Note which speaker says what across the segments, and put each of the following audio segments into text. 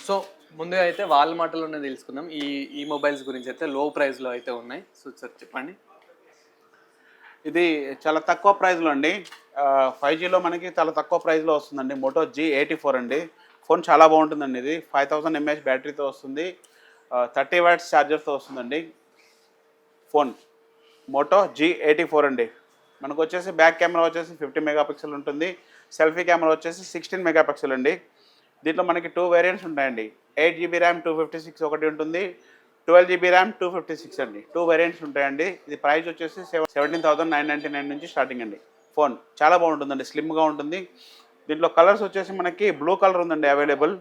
Speaker 1: So ముందుగా అయితే వాళ్ళ మాటల్లోనే తెలుసుకుందాం ఈ మొబైల్స్ గురించి అయితే లో ప్రైస్లో అయితే ఉన్నాయి. సో సార్ చెప్పండి.
Speaker 2: ఇది చాలా తక్కువ ప్రైస్లో అండి. 5Gలో మనకి చాలా తక్కువ ప్రైస్లో వస్తుందండి. మోటో G84 అండి. ఫోన్ చాలా బాగుంటుందండి. ఇది 5000 mAh బ్యాటరీతో వస్తుంది. 30 వాట్స్ ఛార్జర్తో వస్తుందండి. ఫోన్ మోటో G84 అండి. మనకు వచ్చేసి బ్యాక్ కెమెరా వచ్చేసి 50 మెగాపిక్సెల్ ఉంటుంది. సెల్ఫీ కెమెరా వచ్చేసి 16 మెగాపిక్సెల్ అండి. దీంట్లో మనకి 2 వేరియంట్స్ ఉంటాయండి. 8GB ర్యామ్ 256 ఒకటి ఉంటుంది. 12GB ర్యామ్ 256 అండి. 2 వేరియంట్స్ ఉంటాయండి. ఇది ప్రైస్ వచ్చేసి 17,999 నుంచి స్టార్టింగ్ అండి. ఫోన్ చాలా బాగుంటుందండి, స్లిమ్గా ఉంటుంది. దీంట్లో కలర్స్ వచ్చేసి మనకి బ్లూ కలర్ ఉందండి అవైలబుల్.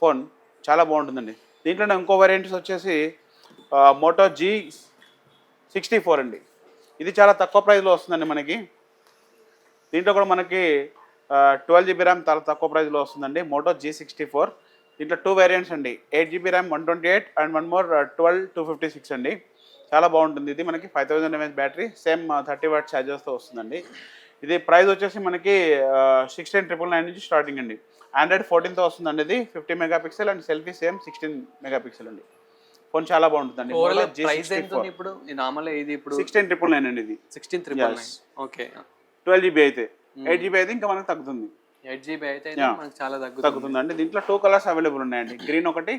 Speaker 2: ఫోన్ చాలా బాగుంటుందండి. దీంట్లోనే ఇంకో వేరియంట్స్ వచ్చేసి మోటో G64 అండి. ఇది చాలా తక్కువ ప్రైస్లో వస్తుందండి మనకి. దీంట్లో కూడా మనకి 12GB ర్యామ్ చాలా తక్కువ ప్రైస్లో వస్తుందండి. మోటో G64 దీంట్లో 2 వేరియంట్స్ అండి. 8GB ర్యామ్ 128 అండ్ 1 మోర్ 12 256 అండి. చాలా బాగుంటుంది. ఇది మనకి 5000 mAh బ్యాటరీ, సేమ్ 30 వాట్ ఛార్జర్స్తో వస్తుందండి. ఇది ప్రైస్ వచ్చేసి మనకి 16,999 నుంచి స్టార్టింగ్ అండి. ఆండ్రాయిడ్ 14తో వస్తుందండి. ఇది 50 megapixel and selfie same 16 megapixel అండి. ఫోన్ చాలా బాగుంటుందండి.
Speaker 1: ప్రైస్ ఎంత ఉంది ఇప్పుడు? నార్మల్ ఇది ఇప్పుడు
Speaker 2: 16,999 అండి. ఇది
Speaker 1: 16,999. ఓకే.
Speaker 2: 12GB అయితే 8GB అయితే ఇంకా మనకు తగ్గుతుంది.
Speaker 1: 8GB అయితే మనకు చాలా
Speaker 2: తగ్గుతుందండి. దీంట్లో 2 కలర్స్ అవైలబుల్ ఉన్నాయండి. గ్రీన్ ఒకటి,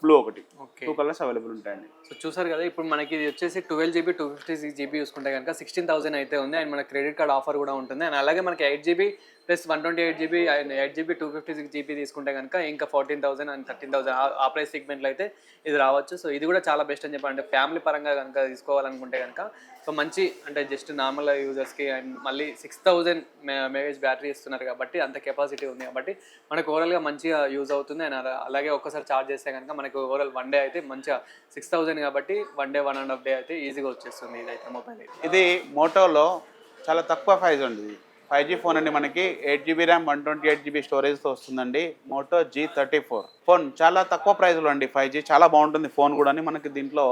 Speaker 2: బ్లూ ఒకటి. 2 కలర్స్ అవైలబుల్ ఉంటాయండి.
Speaker 1: సో చూసారు కదా, ఇప్పుడు మనకి ఇది వచ్చేసి 12GB 256GB చూసుకుంటే కనుక 16,000 అయితే ఉంది. అండ్ మన క్రెడిట్ కార్డ్ ఆఫర్ కూడా ఉంటుంది. అండ్ అలాగే మనకి 8GB plus 128GB and 8GB 256GB తీసుకుంటే కనుక ఇంకా 14,000 అండ్ 13,000 ఆ ప్రైస్ సెగ్మెంట్లో అయితే ఇది రావచ్చు. సో ఇది కూడా చాలా బెస్ట్ అని చెప్పాలి. అంటే ఫ్యామిలీ పరంగా కనుక తీసుకోవాలనుకుంటే కనుక సో మంచి, అంటే జస్ట్ నార్మల్ యూజర్స్కి అండ్ మళ్ళీ 6000 mAh బ్యాటరీ ఇస్తున్నారు కాబట్టి అంత కెపాసిటీ ఉంది కాబట్టి మనకు ఓవరాల్గా మంచిగా యూజ్ అవుతుంది. అండ్ అలాగే ఒక్కసారి ఛార్జ్ చేస్తే కనుక మనకు ఓవరాల్ 1 డే అయితే మంచిగా 6000 కాబట్టి 1 డే 1.5 డే అయితే ఈజీగా వచ్చేస్తుంది ఇదైతే మొబైల్ అయితే.
Speaker 2: ఇది మోటోలో చాలా తక్కువ ప్రైస్ అండి. ఇది 5G ఫోన్ అండి. మనకి 8GB ర్యామ్ 128GB స్టోరేజ్తో వస్తుందండి. మోటో G34 ఫోన్ చాలా తక్కువ ప్రైస్లో అండి. 5G చాలా బాగుంటుంది ఫోన్ కూడా. మనకి దీంట్లో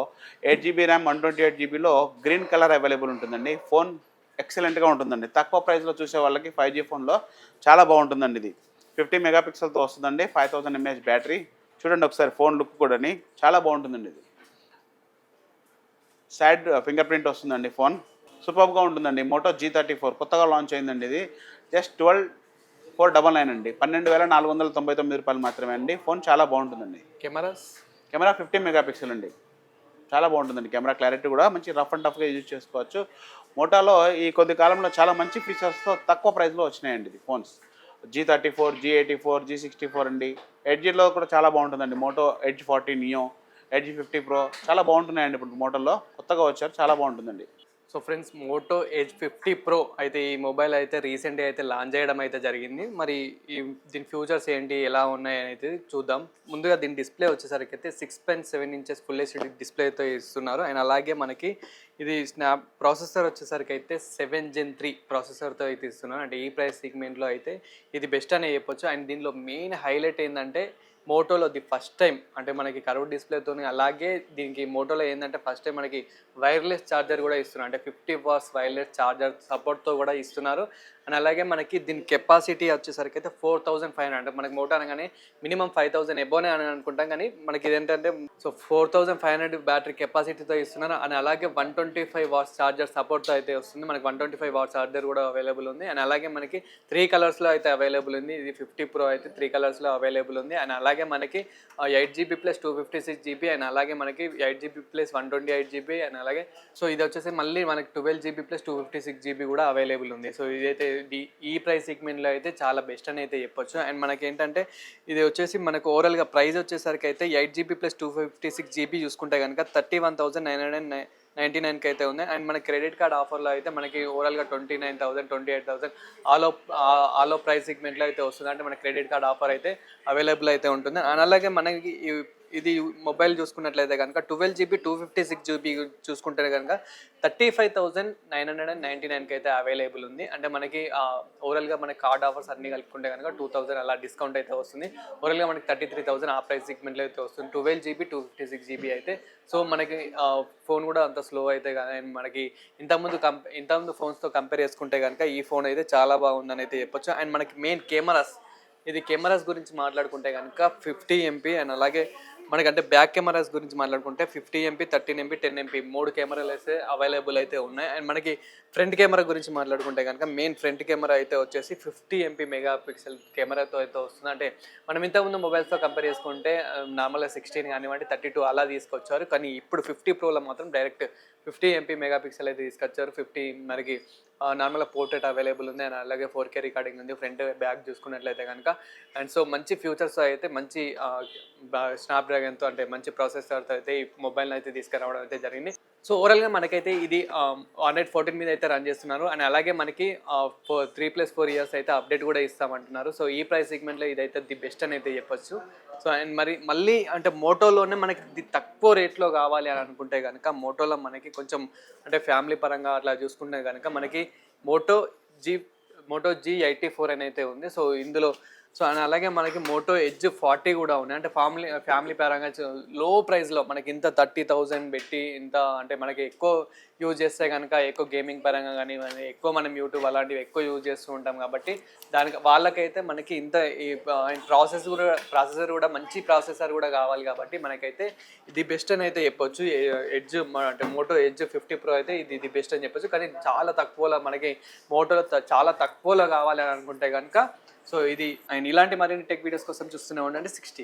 Speaker 2: 8GB ర్యామ్ 128GBలో గ్రీన్ కలర్ అవైలబుల్ ఉంటుందండి. ఫోన్ ఎక్సలెంట్గా ఉంటుందండి. తక్కువ ప్రైస్లో చూసే వాళ్ళకి 5G ఫోన్లో చాలా బాగుంటుందండి. ఇది 50 మెగాపిక్సెల్తో వస్తుందండి. 5000 mAh బ్యాటరీ. చూడండి ఒకసారి ఫోన్ లుక్ కూడా చాలా బాగుంటుందండి. ఇది సైడ్ ఫింగర్ ప్రింట్ వస్తుందండి. ఫోన్ సూపర్గా ఉంటుందండి. మోటో G34 కొత్తగా లాంచ్ అయిందండి. ఇది జస్ట్ 12,499 అండి. 12,499 రూపాయలు మాత్రమే అండి. ఫోన్ చాలా బాగుంటుందండి. కెమెరా 50 మెగాపిక్సెల్ అండి. చాలా బాగుంటుందండి. కెమెరా క్లారిటీ కూడా మంచి రఫ్ అండ్ టఫ్గా యూజ్ చేసుకోవచ్చు. మోటోలో ఈ కొద్ది కాలంలో చాలా మంచి ఫీచర్స్తో తక్కువ ప్రైస్లో వచ్చినాయండి ఇది ఫోన్స్. G34, G84, G64 అండి. ఎడ్జ్లో కూడా చాలా బాగుంటుందండి. Moto edge 40 neo, edge 50 pro చాలా బాగుంటున్నాయండి. ఇప్పుడు మోటోలో కొత్తగా వచ్చారు, చాలా బాగుంటుందండి.
Speaker 1: So friends, Moto edge 50 pro అయితే ఈ మొబైల్ అయితే రీసెంట్గా అయితే లాంచ్ చేయడం అయితే జరిగింది. మరి దీని ఫ్యూచర్స్ ఏంటి, ఎలా ఉన్నాయి అయితే చూద్దాం. ముందుగా దీని డిస్ప్లే వచ్చేసరికి అయితే 6.7 ఇంచెస్ ఫుల్ హెచ్డి డిస్ప్లేతో ఇస్తున్నారు. అండ్ అలాగే మనకి ఇది స్నాప్ ప్రాసెసర్ వచ్చేసరికి అయితే 7 Gen 3 ప్రాసెసర్తో అయితే ఇస్తున్నారు. అంటే ఈ ప్రైస్ సెగ్మెంట్లో అయితే ఇది బెస్ట్ అనే చెప్పొచ్చు. అండ్ దీనిలో మెయిన్ హైలైట్ ఏంటంటే మోటోలో ది ఫస్ట్ టైం అంటే మనకి కర్వ్ డిస్ప్లేతో, అలాగే దీనికి మోటోలో ఏంటంటే ఫస్ట్ టైం మనకి వైర్లెస్ ఛార్జర్ కూడా ఇస్తున్నారు. అంటే 50 వాట్స్ వైర్లెస్ ఛార్జర్ సపోర్ట్తో కూడా ఇస్తున్నారు. అండ్ అలాగే మనకి దీని కెపాసిటీ వచ్చేసరికి అయితే 4500. అంటే మనకి మోటో అనగానే మినిమం 5000 ఎబోనే అని అనుకుంటాం, కానీ మనకి ఇదేంటంటే సో 4500 బ్యాటరీ కెపాసిటీతో ఇస్తున్నారు. అండ్ అలాగే 125 వాట్స్ ఛార్జర్ సపోర్ట్తో అయితే వస్తుంది. మనకి 125 వాట్స్ ఛార్జర్ కూడా అవైలబుల్ ఉంది. అండ్ అలాగే మనకి 3 కలర్స్లో అయితే అవైలబుల్ ఉంది. ఇది 50 ప్రో అయితే 3 కలర్స్లో అవైలబుల్ ఉంది. అండ్ అలాగే మనకి 8GB ప్లస్ 256GB అండ్ అలాగే మనకి 8GB ప్లస్ 128GB అండ్ అలాగే సో ఇది వచ్చేసి మళ్ళీ మనకి 12GB ప్లస్ 256GB కూడా అవైలబుల్ ఉంది. సో ఇదైతే ఈ ప్రైస్ సెగ్మెంట్లో అయితే చాలా బెస్ట్ అని అయితే చెప్పొచ్చు. అండ్ మనకి ఏంటంటే ఇది వచ్చేసి మనకు ఓవరాల్గా ప్రైస్ వచ్చేసరికి అయితే 8GB ప్లస్ 256GB చూసుకుంటే కనుక 31,999కి అయితే ఉంది. అండ్ మన క్రెడిట్ కార్డ్ ఆఫర్లో అయితే మనకి ఓవరాల్గా 29,000 28,000 ఆలో ప్రైస్ సెగ్మెంట్లో అయితే వస్తుంది. అంటే మన క్రెడిట్ కార్డ్ ఆఫర్ అయితే అవైలబుల్ అయితే ఉంటుంది. అండ్ అలాగే మనకి ఇది మొబైల్ చూసుకున్నట్లయితే కనుక 12GB 256GB చూసుకుంటే కనుక 35,999కి అయితే అవైలబుల్ ఉంది. అంటే మనకి ఓవరాల్గా మనకి కార్డ్ ఆఫర్స్ అన్నీ కలుపుకుంటే కనుక 2000 అలా డిస్కౌంట్ అయితే వస్తుంది. ఓవరాల్గా మనకి 33,000 ఆ ప్రైస్ సెగ్మెంట్లో అయితే వస్తుంది 12GB 256GB అయితే. సో మనకి ఫోన్ కూడా అంత స్లో అయితే కానీ మనకి ఇంతకుముందు ఫోన్స్తో కంపేర్ చేసుకుంటే కనుక ఈ ఫోన్ అయితే చాలా బాగుందని అయితే చెప్పొచ్చు. అండ్ మనకి మెయిన్ ఇది కెమెరాస్ గురించి మాట్లాడుకుంటే కనుక 50 MP అండ్ అలాగే మనకంటే బ్యాక్ కెమెరాస్ గురించి మాట్లాడుకుంటే 50 MP 13 MP 10 MP 3 కెమెరాలు అయితే అవైలబుల్ అయితే ఉన్నాయి. అండ్ మనకి ఫ్రంట్ కెమెరా గురించి మాట్లాడుకుంటే కనుక మెయిన్ ఫ్రంట్ కెమెరా అయితే వచ్చేసి 50 MP మెగా పిక్సెల్ కెమెరాతో అయితే వస్తుంది. అంటే మనం ఇంతకుముందు మొబైల్స్తో కంపేర్ చేసుకుంటే నార్మల్గా 16 కానివ్వండి 32 అలా తీసుకొచ్చారు. కానీ ఇప్పుడు 50 ప్రోలో మాత్రం డైరెక్ట్ 50 MP మెగా పిక్సెల్ అయితే తీసుకొచ్చారు. 50 మనకి నార్మల్గా పోర్ట్రేట్ అవైలబుల్ ఉంది అండ్ అలాగే 4K రికార్డింగ్ ఉంది. ఫ్రంట్ బ్యాక్ చూసుకున్నట్లయితే కనుక అండ్ సో మంచి ఫ్యూచర్స్ అయితే మంచి స్నాప్డ్రాగన్తో అంటే మంచి ప్రాసెసర్తో అయితే ఈ మొబైల్ని అయితే తీసుకురావడం అయితే జరిగింది. సో ఓవరాల్గా మనకైతే ఇది 114 మీద అయితే రన్ చేస్తున్నారు అండ్ అలాగే మనకి 3+4 ఇయర్స్ అయితే అప్డేట్ కూడా ఇస్తామంటున్నారు. సో ఈ ప్రైస్ సెగ్మెంట్లో ఇదైతే ది బెస్ట్ అని అయితే చెప్పొచ్చు. సో అండ్ మళ్ళీ అంటే మోటోలోనే మనకి తక్కువ రేట్లో కావాలి అని అనుకుంటే కనుక మోటోలో మనకి కొంచెం అంటే ఫ్యామిలీ పరంగా అట్లా చూసుకుంటే కనుక మనకి మోటో G84 అని అయితే ఉంది. సో ఇందులో సో అండ్ అలాగే మనకి మోటో ఎడ్జ్ 40 కూడా ఉన్నాయి. అంటే ఫ్యామిలీ పరంగా లో ప్రైస్లో మనకి ఇంత 30,000 పెట్టి ఇంత అంటే మనకి ఎక్కువ యూజ్ చేస్తే కనుక ఎక్కువ గేమింగ్ పరంగా కానీ ఎక్కువ మనం యూట్యూబ్ అలాంటివి ఎక్కువ యూజ్ చేస్తూ ఉంటాం కాబట్టి దానికి వాళ్ళకైతే మనకి ఇంత ఈ ప్రాసెసర్ కూడా మంచి ప్రాసెసర్ కూడా కావాలి కాబట్టి మనకైతే ఇది బెస్ట్ అని అయితే చెప్పొచ్చు. ఎడ్జ్ అంటే మోటో ఎడ్జ్ 50 Pro అయితే ఇది బెస్ట్ అని చెప్పొచ్చు. కానీ చాలా తక్కువలో మనకి మోటోలో చాలా తక్కువలో కావాలి అని అనుకుంటే కనుక సో ఇది అండ్ ఇలాంటి మరిన్ని టెక్ వీడియోస్ కోసం చూస్తూనే ఉండండి 60.